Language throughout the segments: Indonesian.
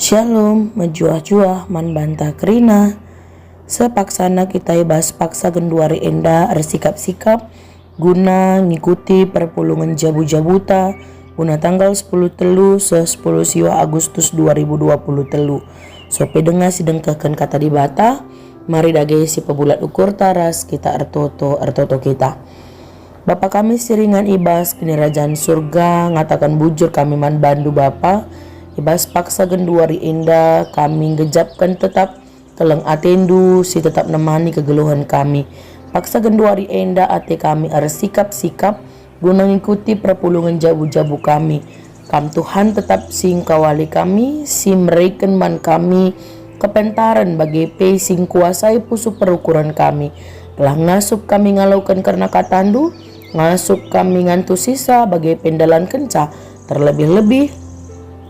Shalom, menjuah-juah man banta kerina. Sepaksana kita ibas paksa genduari enda bersikap-sikap guna ngikuti perpulungan jabu-jabuta guna tanggal 10 telu 10 siwa Agustus 2020 telu. Sope dengar sidengkahkan kata di bata, mari dage si pebulat ukur taras kita ertoto kita. Bapa kami siringan ibas kini kerajaan surga ngatakan bujur kami man bandu Bapa. Ibas paksa genduari indah kami gejapkan tetap teleng atendu si tetap nemani kegeluhan kami. Paksa genduari indah ate kami sikap-sikap guna ngikuti perpulungan jabu-jabu kami. Kam Tuhan tetap sing kawali kami, si mereken man kami kepentaran bagi pe sing kuasai pusu perukuran kami. Telah ngasup kami ngalaukan karena katandu, ngasup kami ngantu sisa bagi pendalan kenca, terlebih-lebih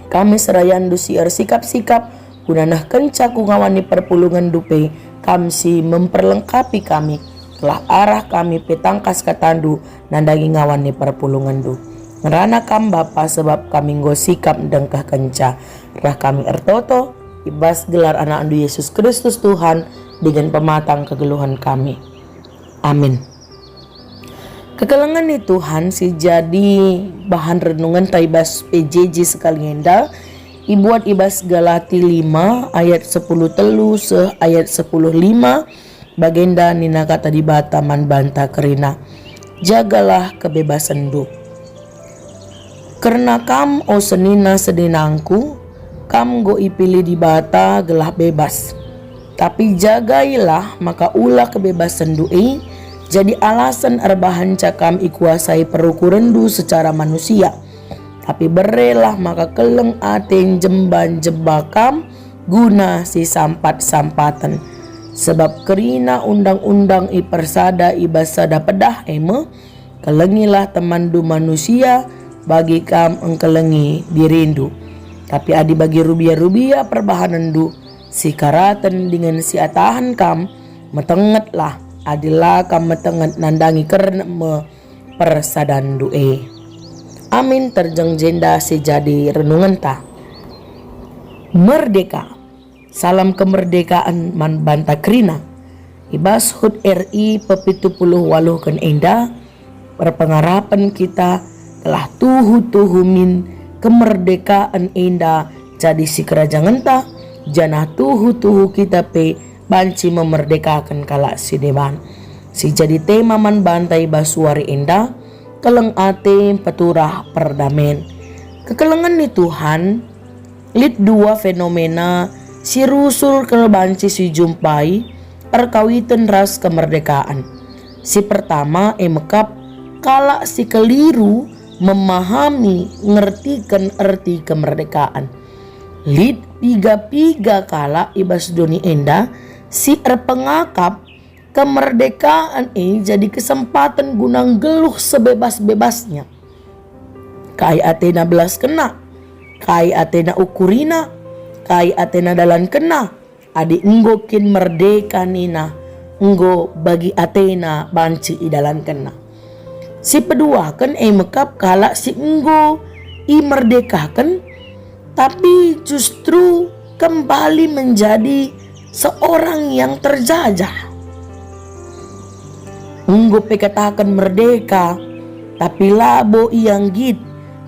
kami serayan dusi sikap-sikap gunanah kenca ku ngawani perpulungan dupe kamsi memperlengkapi kami telah arah kami petangkas katandu nandangi ngawani perpulungan du ngerana kam Bapa sebab kami nggo sikap dengkah kenca rah kami ertoto ibas gelar anak andu Yesus Kristus Tuhan dengan pematang kegeluhan kami. Amin. Kekelengan ni Tuhan si jadi bahan renungan taibas PJJ sekali enda ibuat ibas Galati 5 ayat 10 telu ayat 10 5 bagenda nina kata di bata man banta kerina jagalah kebebasan du karena kam o senina sedinangku kam go ipilih di bata gelah bebas tapi jagailah maka ulah kebebasan du jadi alasan erbahan cakam ikuasai perukurendu secara manusia. Tapi berelah maka keleng aten jemban jebakam guna si sampat-sampatan. Sebab kerina undang-undang ipersada ibasada pedah kelengilah temandu manusia bagi kam engkelengi dirindu. Tapi adi bagi rubia-rubia perbahanan du si karaten dengan si atahan kam metengetlah. Adilah kam metenget nandangi karena me persadan du'e. Amin terjeng jenda sejadi renungan ta. Merdeka. Salam kemerdekaan man banta krina. Ibas HUT RI pepitu puluh waluh kan enda. Perpengarapan kita telah tuhu-tuhumin kemerdekaan enda jadi si kerajaan ta. Janah tuhu-tuhu kita pe banci memerdekakan kala si dewan. Si jadi tema man bantai basuari indah keleng ate peturah perdamen. Kekelengan ni Tuhan lit dua fenomena si rusul ke banci si jumpai perkawitan ras kemerdekaan. Si pertama emekap kala si keliru memahami ngertikan arti kemerdekaan. Lit piga-piga kala ibas doni enda si erpengakap kemerdekaan ini jadi kesempatan gunang geluh sebebas-bebasnya. Kai Athena belas kena, kai Athena ukurina, kai Athena dalan kena. Adi enggokin merdeka nina, enggo bagi Athena banci idalan kena. Si kedua kan mekap kala si enggo i merdekakan, tapi justru kembali menjadi seorang yang terjajah. Enggo pekatakan merdeka, tapi labo yang git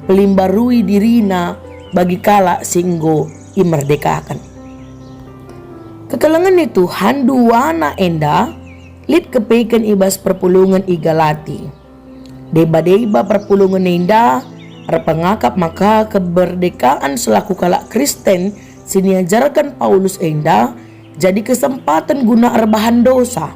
pelimbarui dirina bagi kala singgo imerdekakan. Kekelengan itu handua na enda lit kepekan ibas perpulungan igalati. Deba-deba perpulungan enda erpengakap maka kemerdekaan selaku kala Kristen siniajarkan Paulus enda jadi kesempatan guna erbahan dosa.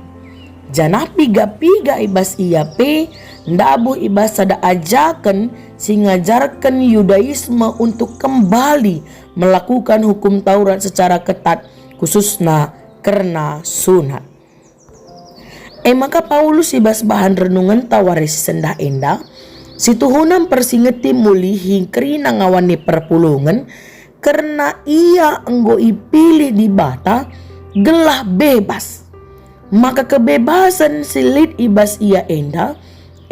Janah piga-piga ibas iape ndabu ibas sada ajakan singajarkan Yudaisme untuk kembali melakukan hukum Taurat secara ketat khususnya karena sunat. Maka Paulus ibas bahan renungan tawaris sendah endah si tuhunan persingeti mulihi kerina ngawani perpulungan karena ia enggo ipilih di bata gelah bebas. Maka kebebasan silit ibas ia enda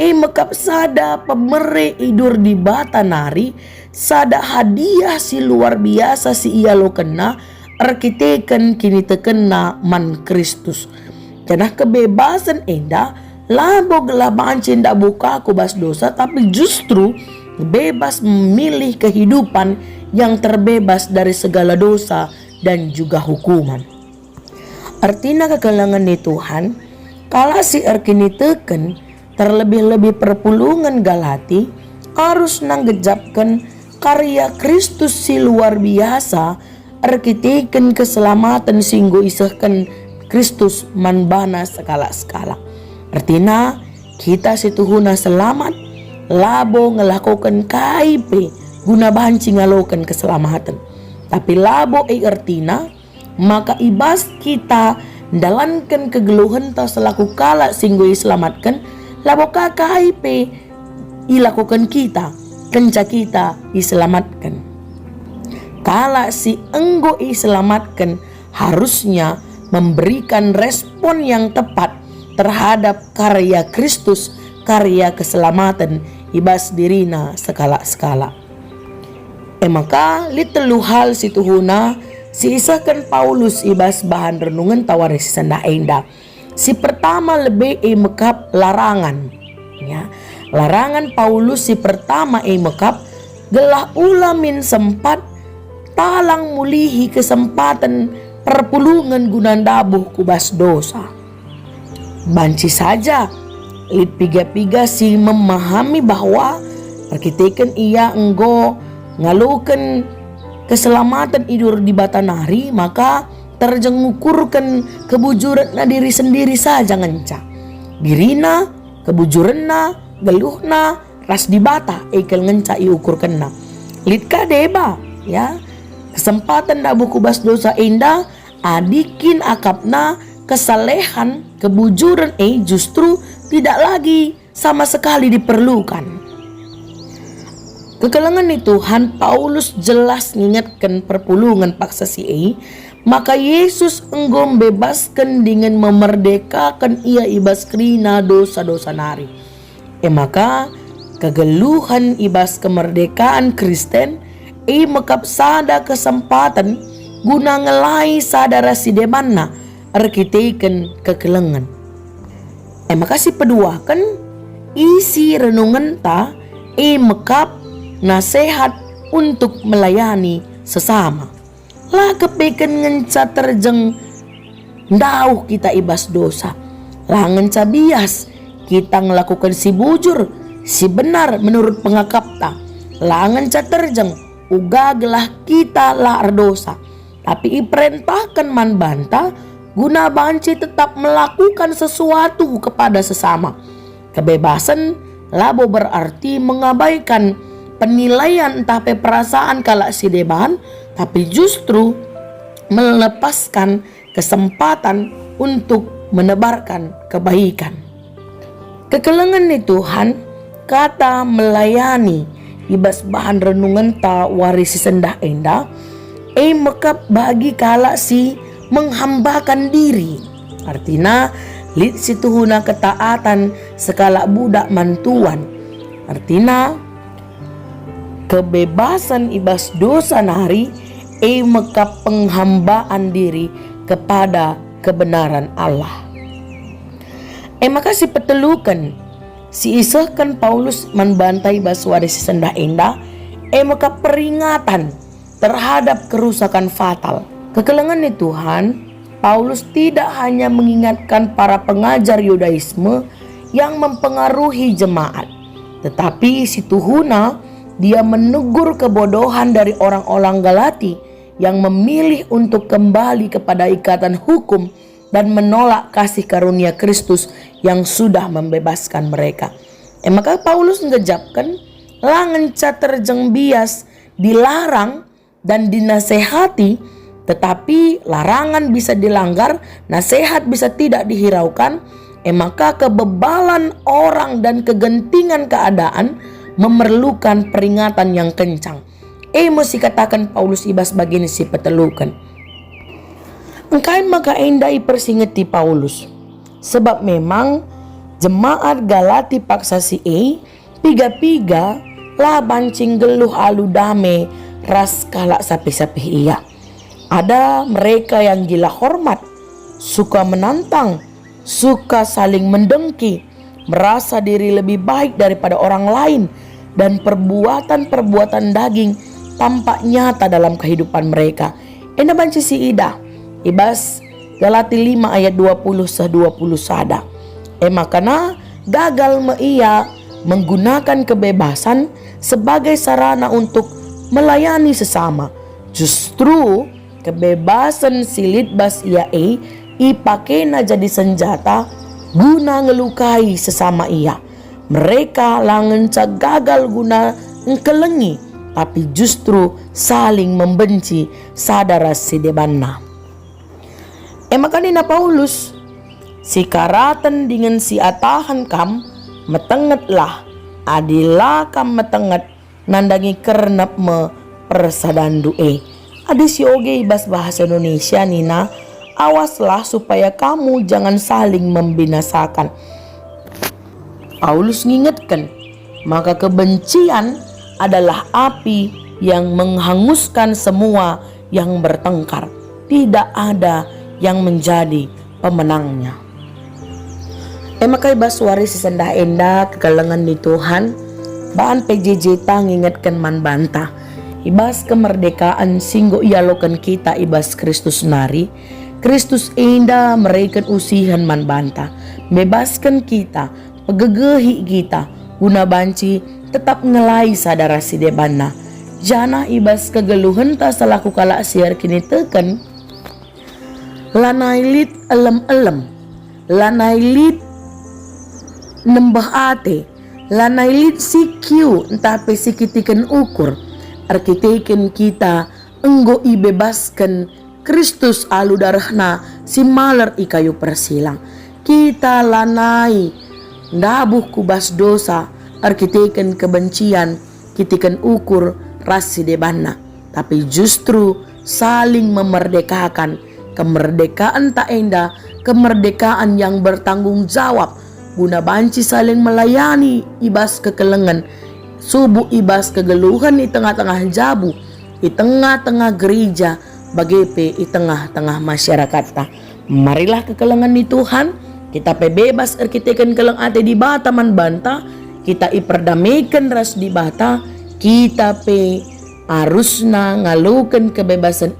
mekap sada pemere idur di bata nari sada hadiah si luar biasa si ia lo kena arkiteken kini tekena man Kristus. Karena kebebasan enda labo gelabaan cinta buka aku bas dosa, tapi justru bebas memilih kehidupan yang terbebas dari segala dosa dan juga hukuman. Artinya kekelangan di Tuhan, kala si erkini teken terlebih-lebih perpulungan Galati harus nanggejapkan karya Kristus si luar biasa, arkiteken keselamatan singgo isahkan Kristus manbana skala-skala. Artinya kita situhuna selamat labo ngelakukan KIP guna banci ngalokan keselamatan. Tapi labo artina maka ibas kita dalankan kegeluhan ta selaku kala singgo iselamatkan labo KIP ilakukan kita kenca kita iselamatkan. Kala si enggo iselamatkan harusnya memberikan respon yang tepat terhadap karya Kristus, karya keselamatan ibas dirina skala-skala. Maka litelu hal situhuna si isahkan Paulus ibas bahan renungan tawari si sanda enda. Si pertama lebih mekap larangan, ya. Larangan Paulus si pertama mekap gelah ulamin sempat talang mulihi kesempatan perpulungan gunandabuh kubas dosa. Banci saja lit piga-piga si memahami bahwa arkiteken ia enggo ngalukan keselamatan idur di batanari, maka terjengukurkan kebujuran na diri sendiri saja ngenca. Dirina, kebujuranna, geluhna, ras di bata ekel ngenca iukurkan na. Lit kadeba, ya. Kesempatan dabu kubas dosa indah adikin akapna kesalehan kebujuran justru tidak lagi sama sekali diperlukan. Kekelangan ni Tuhan Paulus jelas mengingatkan perpulungan paksa si maka Yesus enggo bebaskan dengan memerdekakan ia ibas krina dosa-dosa nari. Maka kegeluhan ibas kemerdekaan Kristen mekap sada kesempatan guna ngelai sadara si demanna arkiteken kekelengan. Maka si pedua kan isi renungan ta mekap nasihat untuk melayani sesama. Lah kepeken ngenca terjeng ndauh kita ibas dosa. Lah ngenca bias kita ngelakukan si bujur, si benar menurut pengakapta. Lah ngenca terjeng ugaglah kita lah dosa, tapi iperintahkan man banta guna banci tetap melakukan sesuatu kepada sesama. Kebebasan labo berarti mengabaikan penilaian entah perasaan kala si deban, tapi justru melepaskan kesempatan untuk menebarkan kebaikan. Kekelengan ni Tuhan kata melayani ibas bahan renungan ta warisi sendah enda mekap bagi kala si menghambakan diri. Artinya lit situhuna ketaatan sekala budak mantuan. Artinya kebebasan ibas dosa nari mekap penghambaan diri kepada kebenaran Allah. Maka si petelukan si isahkan Paulus membantai baswari si sendah indah maka peringatan terhadap kerusakan fatal. Kekelengan ni Tuhan Paulus tidak hanya mengingatkan para pengajar Yudaisme yang mempengaruhi jemaat, tetapi si tuhuna dia menegur kebodohan dari orang-orang Galati yang memilih untuk kembali kepada ikatan hukum dan menolak kasih karunia Kristus yang sudah membebaskan mereka. Maka Paulus ngejapkan langenca terjeng bias dilarang dan dinasehati, tetapi larangan bisa dilanggar, nasihat bisa tidak dihiraukan. Maka kebebalan orang dan kegentingan keadaan memerlukan peringatan yang kencang. Mesti katakan Paulus ibas bagini si petelukan. Engkai maka endai persingeti Paulus. Sebab memang jemaat Galati paksa si piga-piga lah bancing geluh alu dame ras kalak sapi-sapi iya. Ada mereka yang gila hormat, suka menantang, suka saling mendengki, merasa diri lebih baik daripada orang lain, dan perbuatan-perbuatan daging tampak nyata dalam kehidupan mereka. Enda banci si ida ibas Galati 5 ayat 20 sada. Makana gagal ia menggunakan kebebasan sebagai sarana untuk melayani sesama. Justru kebebasan silit bas ia ipakena jadi senjata guna ngelukai sesama ia. Mereka langenca gagal guna engkelengi, tapi justru saling membenci sadara sidebanna. Makanina Paulus si karatan dengan si atahan kam metengetlah adilah kam metenget nandangi kernap me persadandu adi si oge ibas bahasa Indonesia nina, awaslah supaya kamu jangan saling membinasakan. Paulus ngingetkan, maka kebencian adalah api yang menghanguskan semua yang bertengkar. Tidak ada yang menjadi pemenangnya. Makai baswari sesendah enda kegalengan di Tuhan, baan PJJ ta ngingetkan man bantah. Ibas kemerdekaan singgo ialokan kita ibas Kristus nari. Kristus enda mereka usihan man bantah. Bebaskan kita, pegegehi kita, guna banci tetap ngelai sadara sidebana. Jana ibas kegeluhan ta selaku kalak siar kini teken. Lanailit elem-elem, lanailit nembah ate, lanailit sikiu entah pesikitikan ukur, arkiteken kita enggo ibebaskan Kristus alu darahna si maler ikayu persilang. Kita lanai ndabuh kubas dosa, arkiteken kebencian, kitikan ukur rasi debanna, tapi justru saling memerdekakan. Kemerdekaan tak enda, kemerdekaan yang bertanggung jawab, guna banci saling melayani ibas kekelengan, subuh ibas kegeluhan di tengah-tengah jabu, di tengah-tengah gereja, bagepe di tengah-tengah masyarakat ta. Marilah kekelengan di Tuhan, kita bebas arkiteken keleng ate di bata man banta, kita iperdamaikan ras di bata, kita harusna ngalukan kebebasan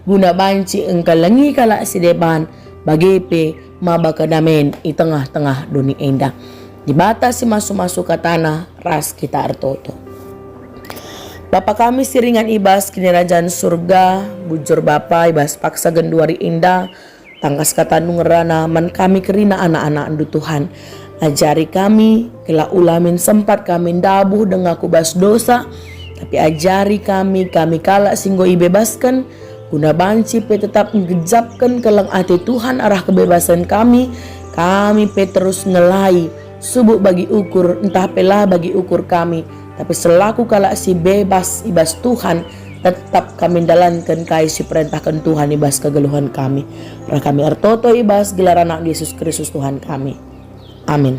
guna banci engkalengi kalak sideban bagepe mabakadamen i tengah-tengah dunia enda. Di bata si masuk-masuk ke tanah ras kita artoto. Bapa kami siringan ibas kini kerajaan surga, bujur Bapa ibas paksa genduari indah, tangkas kata nungerana man kami kerina anak-anak andu Tuhan. Ajari kami, kela ulamin sempat kami dabuh dengan kubas dosa, tapi ajari kami kalak singgo ibebaskan, guna banci pe tetap ngejapkan kelang ati Tuhan arah kebebasan kami pe terus ngelai subuh bagi ukur entah pela bagi ukur kami, tapi selaku kalak si bebas ibas Tuhan tetap kami dalankan kai si perintahkan Tuhan ibas kegeluhan kami. Kami artoto ibas gelar anak Yesus Kristus Tuhan kami. Amin.